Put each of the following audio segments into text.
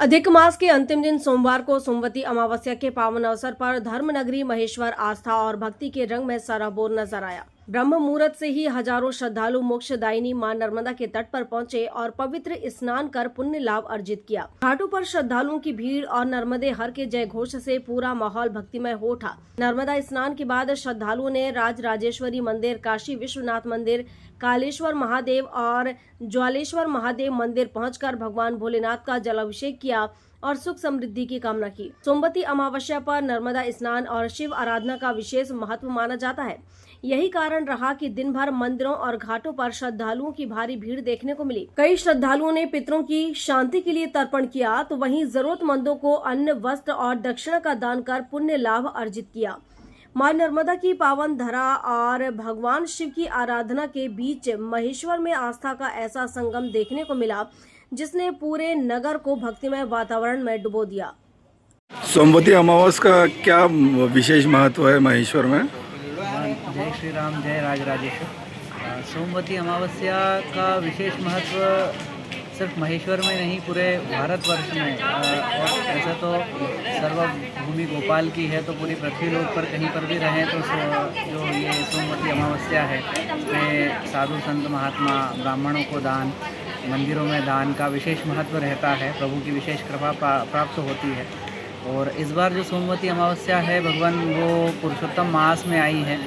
अधिक मास के अंतिम दिन सोमवार को सोमवती अमावस्या के पावन अवसर पर धर्मनगरी महेश्वर आस्था और भक्ति के रंग में सराबोर नजर आया। ब्रह्म मुहूर्त से ही हजारों श्रद्धालु मोक्षदायिनी मां नर्मदा के तट पर पहुंचे और पवित्र स्नान कर पुण्य लाभ अर्जित किया। घाटों पर श्रद्धालुओं की भीड़ और नर्मदे हर के जय घोष से पूरा माहौल भक्तिमय हो उठा। नर्मदा स्नान के बाद श्रद्धालुओं ने राजराजेश्वरी मंदिर, काशी विश्वनाथ मंदिर, कालेश्वर महादेव और ज्वालेश्वर महादेव मंदिर पहुंचकर भगवान भोलेनाथ का जलाभिषेक किया और सुख समृद्धि की कामना की। सोमवती अमावस्या पर नर्मदा स्नान और शिव आराधना का विशेष महत्व माना जाता है। यही कारण रहा कि दिन भर मंदिरों और घाटों पर श्रद्धालुओं की भारी भीड़ देखने को मिली। कई श्रद्धालुओं ने पितरों की शांति के लिए तर्पण किया, तो वहीं जरूरतमंदों को अन्न, वस्त्र और दक्षिणा का दान कर पुण्य लाभ अर्जित किया। मां नर्मदा की पावन धरा और भगवान शिव की आराधना के बीच महेश्वर में आस्था का ऐसा संगम देखने को मिला, जिसने पूरे नगर को भक्तिमय वातावरण में डुबो दिया। सोमवती अमावस का क्या विशेष महत्व है महेश्वर में? जय श्री राम, जय राजराजेश्वर। सोमवती अमावस्या का विशेष महत्व सिर्फ महेश्वर में नहीं, पूरे भारतवर्ष में और ऐसा तो सर्वभूमि गोपाल की है, तो पूरी पृथ्वी लोक पर कहीं पर भी रहें तो जो ये सोमवती अमावस्या है, इसमें साधु संत महात्मा ब्राह्मणों को दान, मंदिरों में दान का विशेष महत्व रहता है। प्रभु की विशेष कृपा प्राप्त होती है। और इस बार जो सोमवती अमावस्या है भगवान वो पुरुषोत्तम मास में आई है,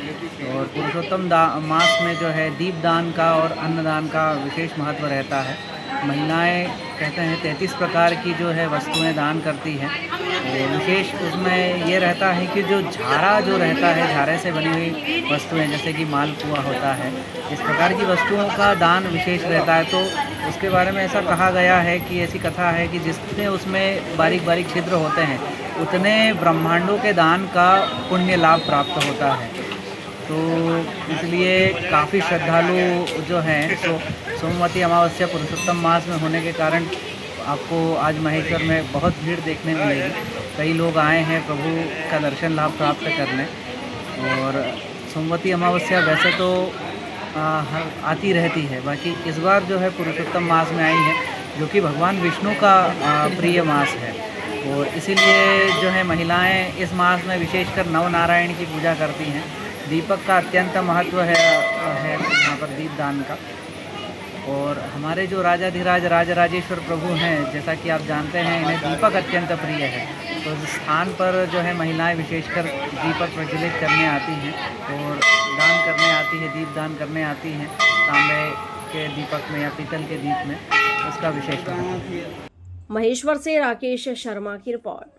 और पुरुषोत्तम मास में जो है दीपदान का और अन्नदान का विशेष महत्व रहता है। महिलाएं कहते हैं 33 प्रकार की जो है वस्तुएं दान करती हैं, और विशेष उसमें ये रहता है कि जो झारा जो रहता है, झारे से बनी हुई वस्तुएं जैसे कि मालपुआ होता है, इस प्रकार की वस्तुओं का दान विशेष रहता है। तो उसके बारे में ऐसा कहा गया है कि ऐसी कथा है कि जितने उसमें बारीक बारीक छिद्र होते हैं उतने ब्रह्मांडों के दान का पुण्य लाभ प्राप्त होता है। तो इसलिए काफ़ी श्रद्धालु जो हैं सोमवती अमावस्या पुरुषोत्तम मास में होने के कारण आपको आज महेश्वर में बहुत भीड़ देखने मिलेगी। कई लोग आए हैं प्रभु का दर्शन लाभ प्राप्त करने। और सोमवती अमावस्या वैसे तो आती रहती है, बाकी इस बार जो है पुरुषोत्तम मास में आई है, जो कि भगवान विष्णु का प्रिय मास है। और इसीलिए जो है महिलाएं इस मास में विशेषकर नवनारायण की पूजा करती हैं। दीपक का अत्यंत महत्व है यहाँ पर दीपदान का। और हमारे जो राजाधिराज राजराजेश्वर प्रभु हैं, जैसा कि आप जानते हैं, इन्हें दीपक अत्यंत प्रिय है। तो इस स्थान पर जो है महिलाएं विशेषकर दीपक प्रज्वलित करने आती हैं और दान करने आती है, दीप दान करने आती हैं तांबे के दीपक में या पीतल के दीप में। उसका विशेष महत्व है। महेश्वर से राकेश शर्मा की रिपोर्ट।